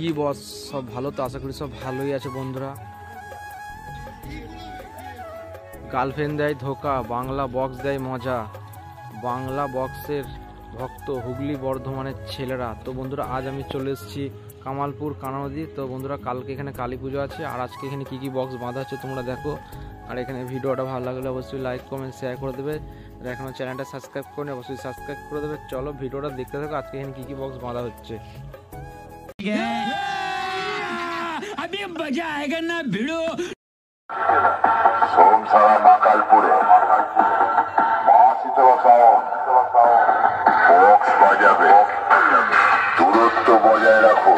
কি বস, সব ভালো তো? আশা করি সব ভালোই আছে বন্ধুরা। গার্লফ্রেন্ড দেয় ধোকা, বাংলা বক্স দেয় মজা, বাংলা বক্সের ভক্ত হুগলি বর্ধমানের ছেলেরা। তো বন্ধুরা আজ আমি চলে এসেছি কামালপুর কানানদী। তো বন্ধুরা কালকে এখানে কালী পুজো আছে, আর আজকে এখানে কী কী বক্স বাঁধা হচ্ছে তোমরা দেখো। আর এখানে ভিডিওটা ভালো লাগলে অবশ্যই লাইক কমেন্ট শেয়ার করে দেবে। আর এখনও চ্যানেলটা সাবস্ক্রাইব করে অবশ্যই সাবস্ক্রাইব করে দেবে। চলো ভিডিওটা দেখতে থাকো, আজকে এখানে কী কী বক্স বাঁধা হচ্ছে। अभी मजा आएगा ना भिड़ो। সোমসারা মাকালপুরে বক্স বাজাবে, দূরত্ব বজায় রাখো,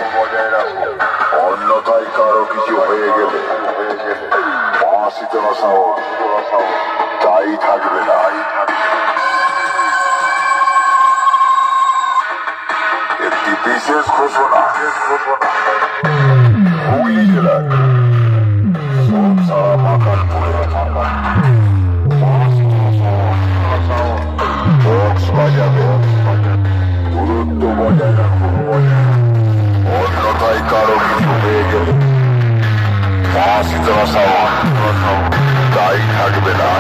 অন্যথায় কারো কিছু হয়ে গেলে শীতল সাউন্ড তাই থাকবে না। একটি বিশেষ ঘোষণা, হুগলি জেলার সোমসারা মাকালপুরে বক্স বাজাবে, দূরত্ব বজায় রাখো, অন্যথায় কারো কিছু হয়ে গেলে শীতল সাউন্ড তাই থাকবে না।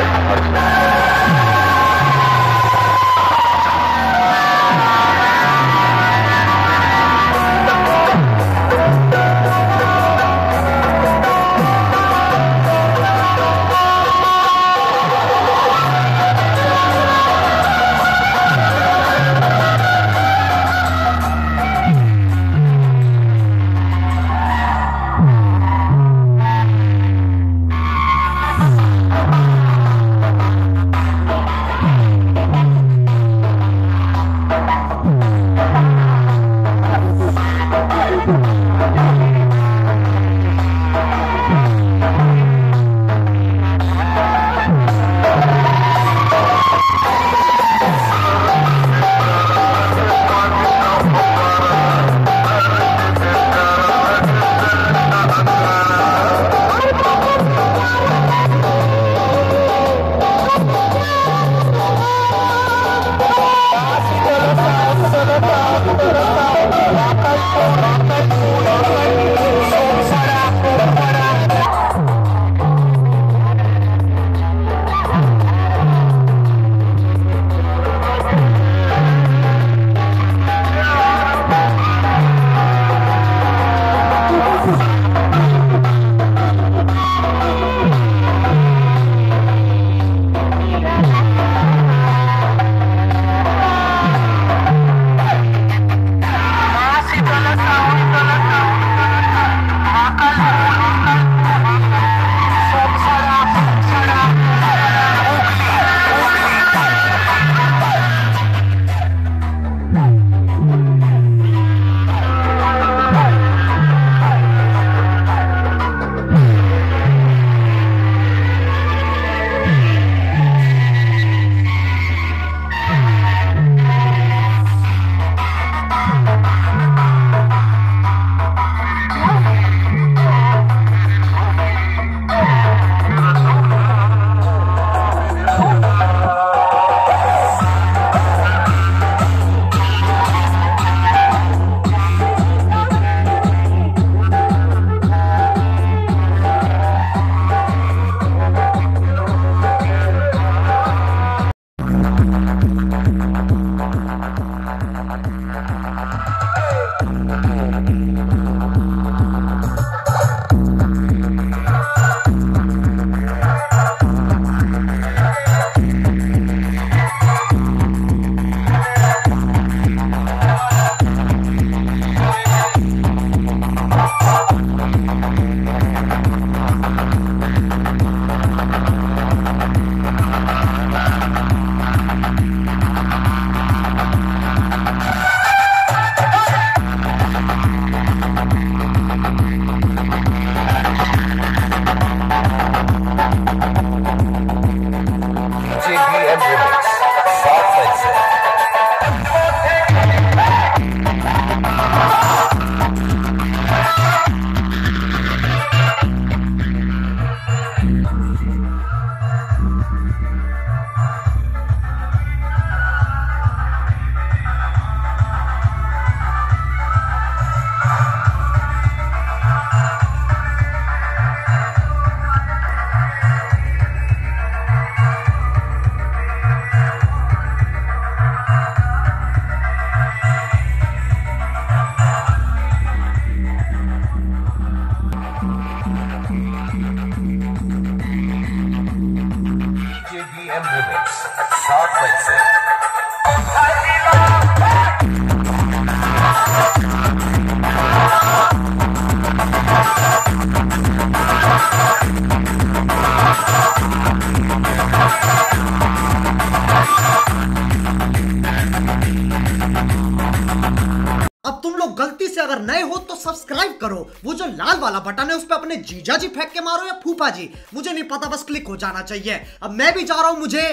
गलती से अगर नए हो तो सब्सक्राइब करो, वो जो लाल वाला बटन है उस पर अपने जीजा जी फेंक के मारो या फूफा जी, मुझे नहीं पता, बस क्लिक हो जाना चाहिए। अब मैं भी जा रहा हूं, मुझे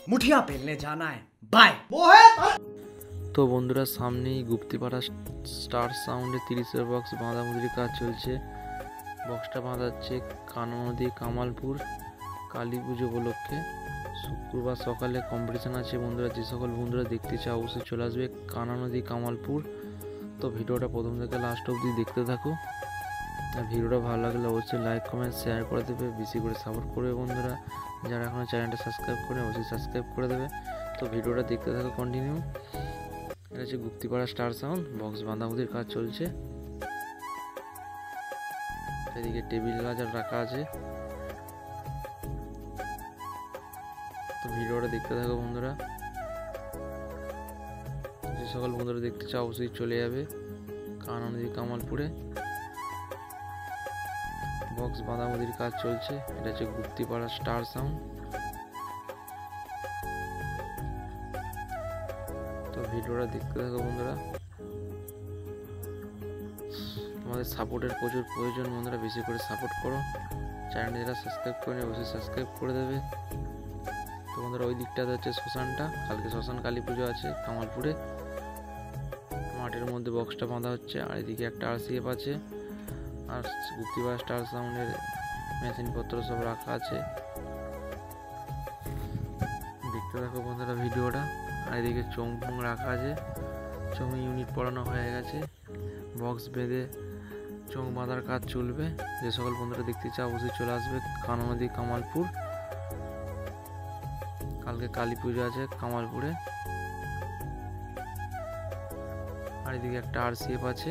मुठिया पेलने जाना है। बाय। তো বন্ধুরা সামনেই গুপ্তিপাড়া স্টার সাউন্ডে 30-এর বক্স বাঁধামুদির কাজ চলছে। বক্সটা বাঁধাচ্ছে কানা নদী কামালপুর কালী পুজো উপলক্ষে। শুক্রবার সকালে কম্পিটিশান আছে বন্ধুরা, যে সকল বন্ধুরা দেখতে চাও অবশ্যই চলে আসবে কানা নদী কামালপুর। তো ভিডিওটা প্রথম থেকে লাস্ট অবধি দেখতে থাকো। আর ভিডিওটা ভালো লাগলে অবশ্যই লাইক কমেন্ট শেয়ার করে দেবে, বেশি করে সাপোর্ট করবে বন্ধুরা। যারা এখনও চ্যানেলটা সাবস্ক্রাইব করে অবশ্যই সাবস্ক্রাইব করে দেবে। তো ভিডিওটা দেখতে থাকো কন্টিনিউ। এটা হচ্ছে গুপ্তিপাড়া স্টার সাউন্ড, বক্স বাঁধামুদির কাজ চলছে। এদিকে টেবিল গাজার রাখা আছে। তো ভিডিওটা দেখতে থাকো বন্ধুরা। যে সকল বন্ধুরা দেখতে চাও অবশ্যই চলে যাবে কানা নদী কামালপুরে। বক্স বাঁধামুদির কাজ চলছে। এটা হচ্ছে গুপ্তিপাড়া স্টার সাউন্ড। তো ভিডিওটা দেখতে থাকো বন্ধুরা। তোমাদের সাপোর্টের প্রচুর প্রয়োজন বন্ধুরা, বেশি করে সাপোর্ট করো। চ্যানেলটা যারা সাবস্ক্রাইব করে অবশ্যই সাবস্ক্রাইব করে দেবে। তো বন্ধুরা ওই দিকটাতে হচ্ছে শ্মশানটা, কালকে শ্মশান কালী পুজো আছে কামালপুরে। মাঠের মধ্যে বক্সটা বাঁধা হচ্ছে, আর এদিকে একটা RCF আছে, আর গুপ্তিপাড়া স্টার সাউন্ডের মেশিনপত্র সব রাখা আছে। দেখতে থাকো বন্ধুরা ভিডিওটা। আর এদিকে চোং ফোং রাখা আছে, চোং ইউনিট পড়ানো হয়ে গেছে। বক্স বেঁধে চোং বাঁধার কাজ চলবে। যে সকল বন্ধুরা দেখতে চাও অবশ্যই চলে আসবে কানা নদী কামালপুর। কালকে কালী পুজো আছে কামালপুরে। আর এদিকে একটা RCF আছে।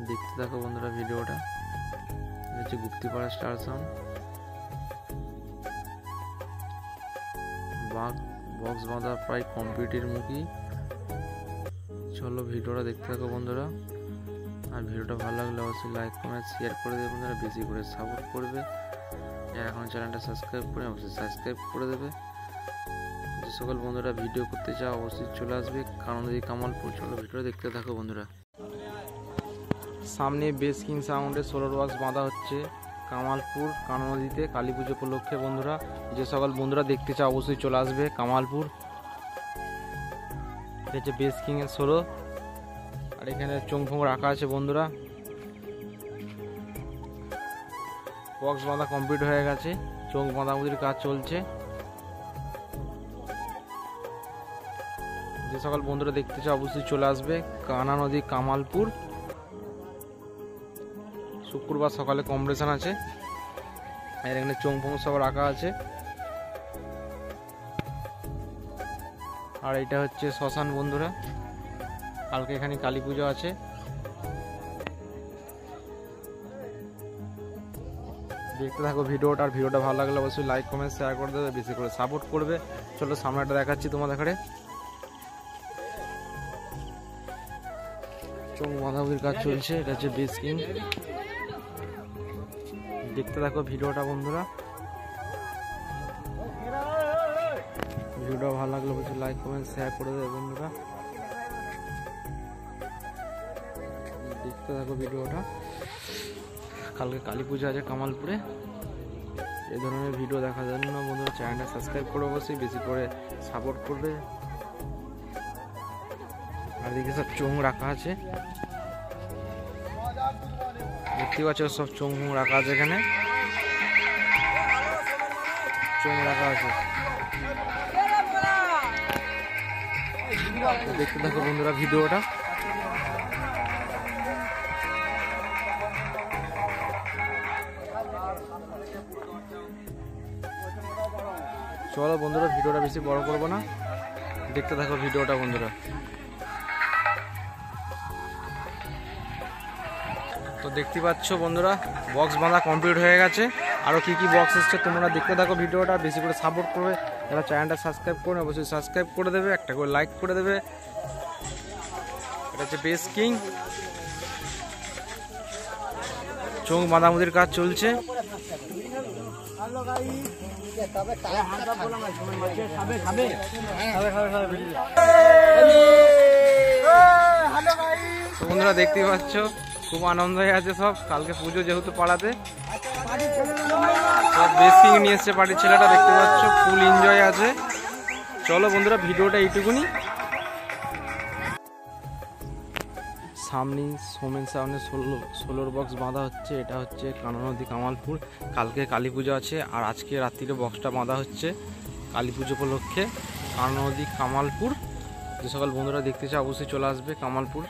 দেখতে থাকো বন্ধুরা ভিডিওটা। এটা হচ্ছে গুপ্তিপাড়া স্টার সাউন্ড। বক্স বাঁধা প্রায় কমপ্লিটের মুখী। চলো ভিডিওটা দেখতে থাকো বন্ধুরা। আর ভিডিওটা ভালো লাগলে অবশ্যই লাইক কমেন্ট শেয়ার করে দেবে বন্ধুরা, বেশি করে সাপোর্ট করবে। যারা এখন চ্যানেলটা সাবস্ক্রাইব করে অবশ্যই সাবস্ক্রাইব করে দেবে। যে সকল বন্ধুরা ভিডিও করতে চাও অবশ্যই চলে আসবে কানা নদী কামালপুর। চলো ভিডিওটা দেখতে থাকো বন্ধুরা। সামনে বেস কিং সাউন্ডের 16 বক্স বাঁধা হচ্ছে কামালপুর কানা নদীতে কালী পুজো উপলক্ষে বন্ধুরা। যে সকল বন্ধুরা দেখতে চাও অবশ্যই চলে আসবে কামালপুর। এটা হচ্ছে বেস কিং এর 16। আর এখানে চোংফোং রাখা আছে বন্ধুরা। বক্স বাঁধা কমপ্লিট হয়ে গেছে, চোং বাঁধামুদির কাজ চলছে। যে সকল বন্ধুরা দেখতে চাও অবশ্যই চলে আসবে কানা নদী কামালপুর। শুক্রবার সকালে কম্পিটিশন আছে। আর এখানে চোংফোং সব রাখা আছে। আর এটা হচ্ছে শ্মশান বন্ধুরা, কালকে এখানে কালী পুজো আছে। দেখতে থাকো ভিডিওটা। আর ভিডিওটা ভালো লাগলে অবশ্যই লাইক কমেন্ট শেয়ার করে দেবে, বেশি করে সাপোর্ট করবে। চলো সামনেটা দেখাচ্ছি তোমাদের ঘরে। চোং বাঁধামুদির কাজ চলছে। এটা হচ্ছে বেস কিং। দেখতে থাকো ভিডিওটা বন্ধুরা। ভিডিওটা ভালো লাগলে অবশ্যই লাইক কমেন্ট শেয়ার করে দেবে বন্ধুরা। দেখতে থাকো ভিডিওটা। কালকে কালী পুজো আছে কামালপুরে। এই ধরনের ভিডিও দেখার জন্য বন্ধুরা চ্যানেলটা সাবস্ক্রাইব করে অবশ্যই বেশি করে সাপোর্ট করবে। আর এদিকে সব চোং রাখা আছে, দেখতে পাচ্ছ সব চোং রাখা আছে। এখানে চোং রাখা আছে। দেখতে থাকো বন্ধুরা ভিডিওটা। চলো বন্ধুরা ভিডিওটা বেশি বড় করবো না, দেখতে থাকো ভিডিওটা বন্ধুরা। তো দেখতে পাচ্ছ বন্ধুরা বক্স বাঁধা কমপ্লিট হয়ে গেছে। আরও কি কি বক্স এসছে তোমরা দেখতে থাকো ভিডিওটা, বেশি করে সাপোর্ট করবে। যারা চ্যানেলটা সাবস্ক্রাইব করে অবশ্যই সাবস্ক্রাইব করে দেবে, একটা করে লাইক করে দেবে। এটা হচ্ছে বেস কিং। চোং বাঁধামুদির কাজ চলছে। খাবে তো বন্ধুরা দেখতেই পাচ্ছ খুব আনন্দ হয়ে আছে সব। কালকে পুজো যেহেতু পাড়াতে, বেশি নিয়ে এসছে পার্টির ছেলেটা, দেখতে পাচ্ছ ফুল এনজয় আছে। চলো বন্ধুরা ভিডিওটা এইটুকুনি। সামনে সোমেন সামনে 16 বক্স বাঁধা হচ্ছে। এটা হচ্ছে কানা নদী কামালপুর। কালকে কালী পুজো আছে আর আজকে রাত্রিরে বক্সটা বাঁধা হচ্ছে কালী পুজো উপলক্ষে কানা নদী কামালপুর। যে সকল বন্ধুরা দেখতে চাও অবশ্যই চলে আসবে কামালপুর।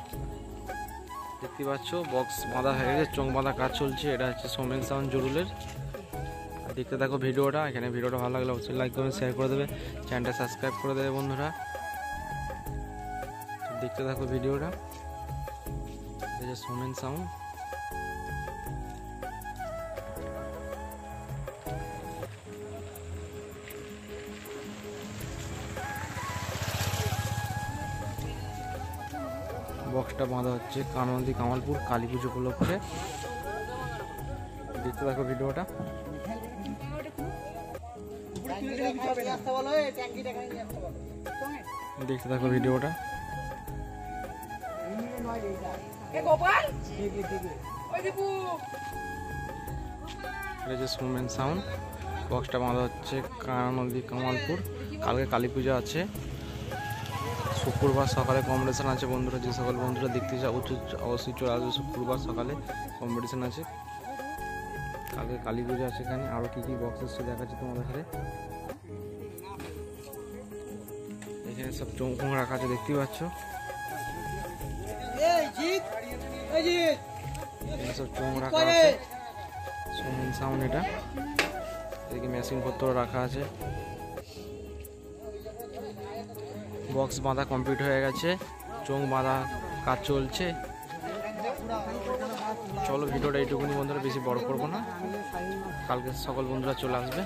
দেখতে পাচ্ছ বক্স বাঁধা হয়ে গেছে, চোখ বাঁধা কাজ চলছে। এটা হচ্ছে সোমেন সাউন্ড জরুলের। দেখতে থাকো ভিডিওটা। এখানে ভিডিওটা ভালো লাগলে অবশ্যই লাইক করবে, শেয়ার করে দেবে, চ্যানেলটা সাবস্ক্রাইব করে দেবে বন্ধুরা। দেখতে থাকো ভিডিওটা। এই যে সোমেন সাউন্ড। বক্সটা বাঁধা হচ্ছে কানা নদী কামালপুর কালী পুজো উপলক্ষে। দেখতে থাকো ভিডিওটা। দেখতে থাকো ভিডিওটা। সোমেন সাউন্ড। বক্সটা বাঁধা হচ্ছে কানা নদী কামালপুর। কালকে কালী পুজো আছে, শুক্রবার সকালে কম্পিটিশন আছে বন্ধুরা। যে সকল বন্ধুরা দেখতে চাও অবশ্যই চলে আসবে। শুক্রবার সকালে কম্পিটিশন আছে। কালকে কালী পুজো আছে। এখানে আরো কি কি বক্স এসছে দেখাচ্ছি তোমাদের কাছে। এখানে সব চৌকং রাখা আছে, দেখতেই পাচ্ছ। সব চৌক রাখা আছে। সোমেন সাউন্ড এটা। এদিকে মেশিন পত্র রাখা আছে। বক্স বাঁধা কমপ্লিট হয়ে গেছে, চোখ বাঁধা কাজ চলছে। চলো ভিডিওটা এইটুকুনি বন্ধুরা, বেশি বড় করবো না। কালকে সকল বন্ধুরা চলে আসবে।